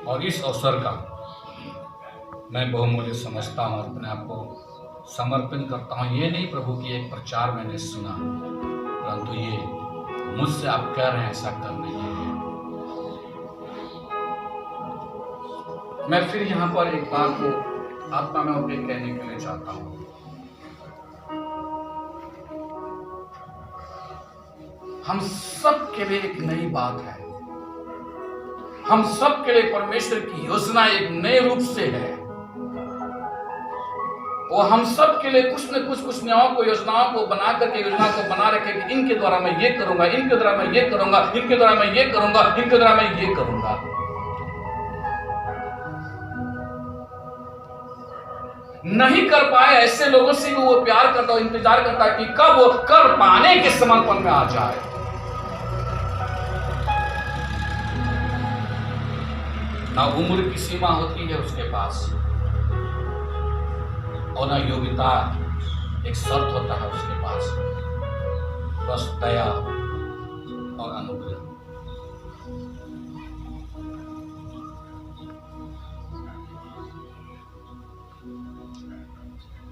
और इस अवसर का मैं बहुमूल्य समझता हूँ और अपने आप को समर्पण करता हूँ। ये नहीं प्रभु कि एक प्रचार मैंने सुना, परंतु ये मुझसे आप कह रहे हैं ऐसा करने के लिए। मैं फिर यहाँ पर एक बात को आत्मा में होकर कहने के लिए चाहता हूँ। हम सब के लिए एक नई बात है, हम सब के लिए परमेश्वर की योजना एक नए रूप से है। वो हम सब के लिए कुछ न कुछ न्यायों को, योजनाओं को बना करके, योजना को बना रखे कि इनके द्वारा मैं ये करूंगा, इनके द्वारा मैं ये करूंगा, इनके द्वारा मैं ये करूंगा, इनके द्वारा मैं ये करूंगा। नहीं कर पाए ऐसे लोगों से भी वो प्यार करता, इंतजार करता कि कब वो कर पाने के समर्पण में आ जाए। ना उम्र की सीमा होती है उसके पास, और ना योग्यता एक शर्त होता है उसके पास, बस दया और अनुग्रह।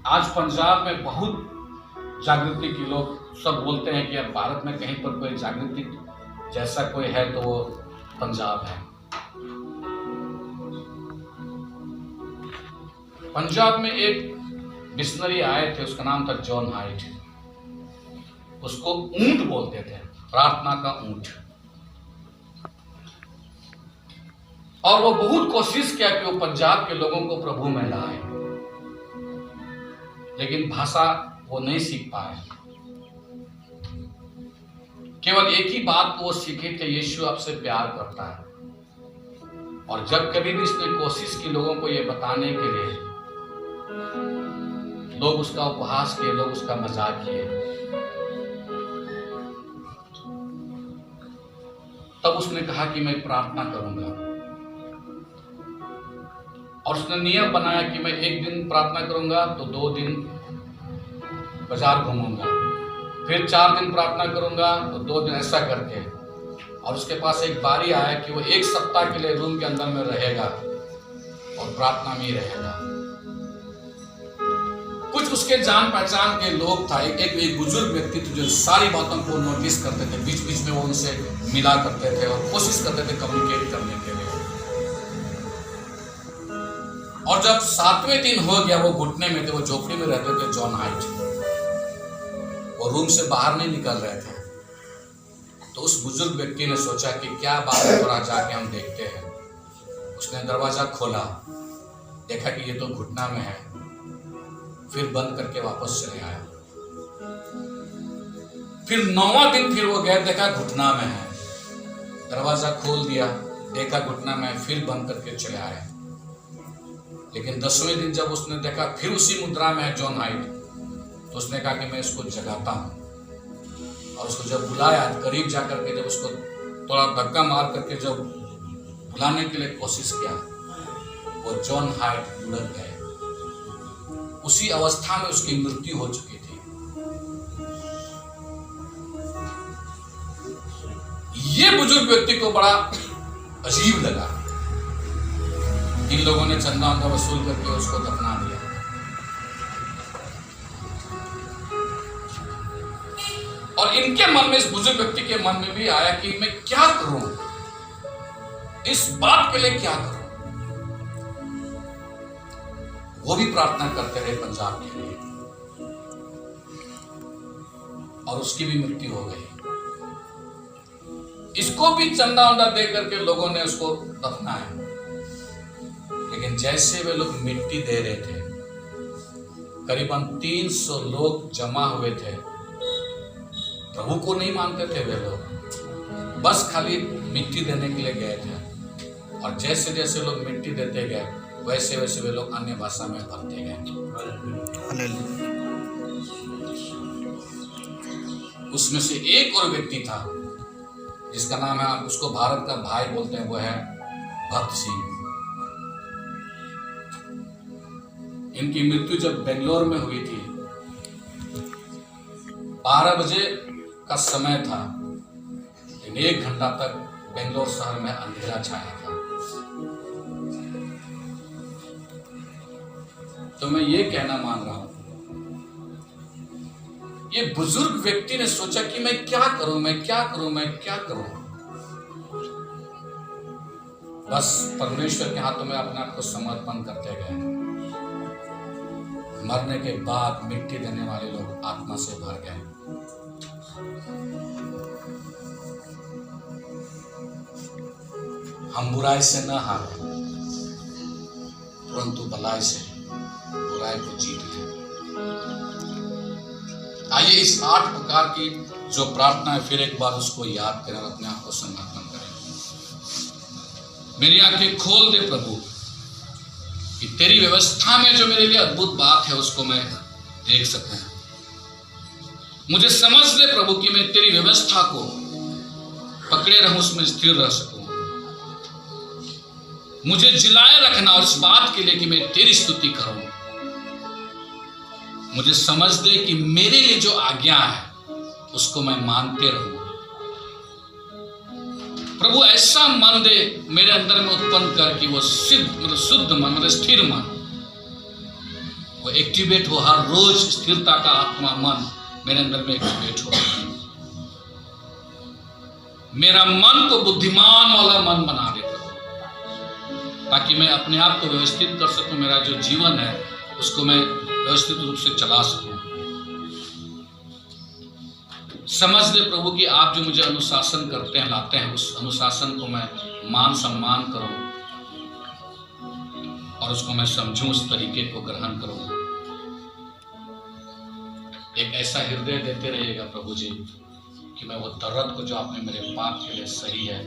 आज पंजाब में बहुत जागृति की लोग सब बोलते हैं कि अब भारत में कहीं पर कोई जागृति जैसा कोई है तो वो पंजाब है। पंजाब में एक मिशनरी आए थे, उसका नाम था जॉन हाइट। उसको ऊंट बोलते थे, प्रार्थना का ऊंट। और वो बहुत कोशिश किया कि वो पंजाब के लोगों को प्रभु में लाए, लेकिन भाषा वो नहीं सीख पाए। केवल एक ही बात को वो सीखे थे, यीशु आपसे प्यार करता है। और जब कभी भी इसने कोशिश की लोगों को ये बताने के लिए, लोग उसका उपहास किए, लोग उसका मजाक किए। तब उसने कहा कि मैं प्रार्थना करूंगा, और उसने नियम बनाया कि मैं एक दिन प्रार्थना करूंगा तो 2 दिन बाजार घूमूंगा, फिर 4 दिन प्रार्थना करूंगा तो 2 दिन, ऐसा करके। और उसके पास एक बारी आया कि वो 1 सप्ताह के लिए रूम के अंदर में रहेगा और प्रार्थना में ही रहेगा। कुछ उसके जान पहचान के लोग था, एक बुजुर्ग व्यक्ति थे जो सारी बातों को नोटिस करते थे, बीच बीच में वो उनसे मिला करते थे और कोशिश करते थे कम्युनिकेट करने के लिए। और जब 7वें दिन हो गया, वो घुटने में थे, वो झोपड़ी में रहते थे जॉन हाइट, वो रूम से बाहर नहीं निकल रहे थे। तो उस बुजुर्ग व्यक्ति ने सोचा कि क्या बात है, थोड़ा जाके हम देखते हैं। उसने दरवाजा खोला, देखा कि ये तो घुटना में है, फिर बंद करके वापस चले आया। फिर 9वां दिन फिर वो गया, देखा घुटना में है, दरवाजा खोल दिया, देखा घुटना में, फिर बंद करके चले आए। लेकिन 10वें दिन जब उसने देखा फिर उसी मुद्रा में है जॉन हाइट, तो उसने कहा कि मैं इसको जगाता हूं। और उसको जब बुलाया, करीब जाकर के जब उसको थोड़ा धक्का मार करके जब बुलाने के लिए कोशिश किया, वो जॉन हाइट लुढ़क गए। उसी अवस्था में उसकी मृत्यु हो चुकी थी। ये बुजुर्ग व्यक्ति को बड़ा अजीब लगा। इन लोगों ने चंदा वसूल करके उसको दफना दिया। और इनके मन में, इस बुजुर्ग व्यक्ति के मन में भी आया कि मैं क्या करूं, इस बात के लिए क्या करूं। वो भी प्रार्थना करते रहे पंजाब के लिए, और उसकी भी मृत्यु हो गई। इसको भी चंदा उंदा दे करके लोगों ने उसको दफनाया। लेकिन जैसे वे लोग मिट्टी दे रहे थे, करीबन 300 लोग जमा हुए थे। प्रभु को नहीं मानते थे वे लोग, बस खाली मिट्टी देने के लिए गए थे। और जैसे जैसे लोग मिट्टी देते गए, वैसे वैसे वे लोग अन्य भाषा में भरते गए। उसमें से एक और व्यक्ति था जिसका नाम है, उसको भारत का भाई बोलते हैं, वो है भक्त सिंह। इनकी मृत्यु जब बेंगलोर में हुई थी, 12 बजे का समय था, लेकिन 1 घंटा तक बेंगलोर शहर में अंधेरा छाया था। तो मैं ये कहना मान रहा हूं, ये बुजुर्ग व्यक्ति ने सोचा कि मैं क्या करूं, मैं क्या करूं, मैं क्या करूं। बस परमेश्वर के हाथों में अपने आप को समर्पण करते गए। मरने के बाद मिट्टी देने वाले लोग आत्मा से भर गए। हम बुराई से न हारे, परंतु भलाई से बुराई को जीत लें। आइए इस 8 प्रकार की जो प्रार्थना है, फिर एक बार उसको याद करें और अपने आप को समर्पण करें। मेरी आंखें खोल दे प्रभु, कि तेरी व्यवस्था में जो मेरे लिए अद्भुत बात है उसको मैं देख सकूं। मुझे समझ दे प्रभु कि मैं तेरी व्यवस्था को पकड़े रहूं, उसमें स्थिर रह सकूं। मुझे जिलाए रखना और इस बात के लिए कि मैं तेरी स्तुति करूं। मुझे समझ दे कि मेरे लिए जो आज्ञा है उसको मैं मानते रहूं। प्रभु ऐसा मन दे मेरे अंदर में उत्पन्न कर कि वो शुद्ध मन, मतलब स्थिर मन, वो एक्टिवेट हो, हर रोज स्थिरता का आत्मा मन मेरे अंदर में एक्टिवेट हो। मेरा मन को बुद्धिमान वाला मन बना दे प्रभु, ताकि मैं अपने आप को व्यवस्थित कर सकूं, मेरा जो जीवन है उसको मैं व्यवस्थित रूप से चला सकूं। समझ दे प्रभु कि आप जो मुझे अनुशासन करते हैं, लाते हैं, उस अनुशासन को मैं मान सम्मान करूं और उसको मैं समझूं, उस तरीके को ग्रहण करूं। एक ऐसा हृदय देते रहिएगा प्रभु जी कि मैं वो दर्द को जो आपने मेरे पाप के लिए सही है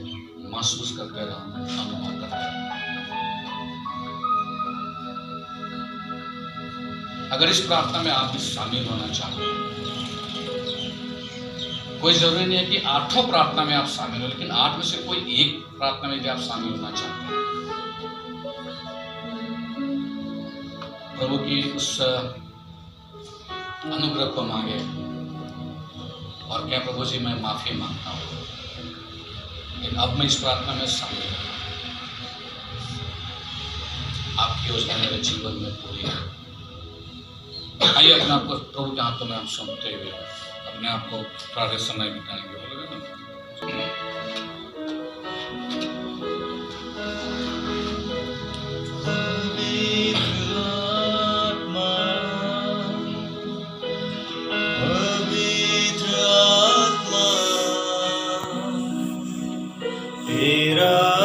महसूस करते रहूं, अनुभव करते रहूं। अगर इस प्रार्थना में आप भी शामिल होना चाहते हैं, कोई जरूरी नहीं है कि 8 प्रार्थना में आप शामिल हो, लेकिन 8 में से कोई एक प्रार्थना में यदि आप शामिल होना चाहते हैं, प्रभु की उस अनुग्रह को मांगे और क्या प्रभु जी मैं माफी मांगता हूं, लेकिन अब मैं इस प्रार्थना में शामिल हूं, आपकी योजना मेरे जीवन में पूरी है। आइए अपने आप को प्रभु के हाथों में हम सौंपते हुए अपने आप को थोड़ा समय बिताएंगे। तेरा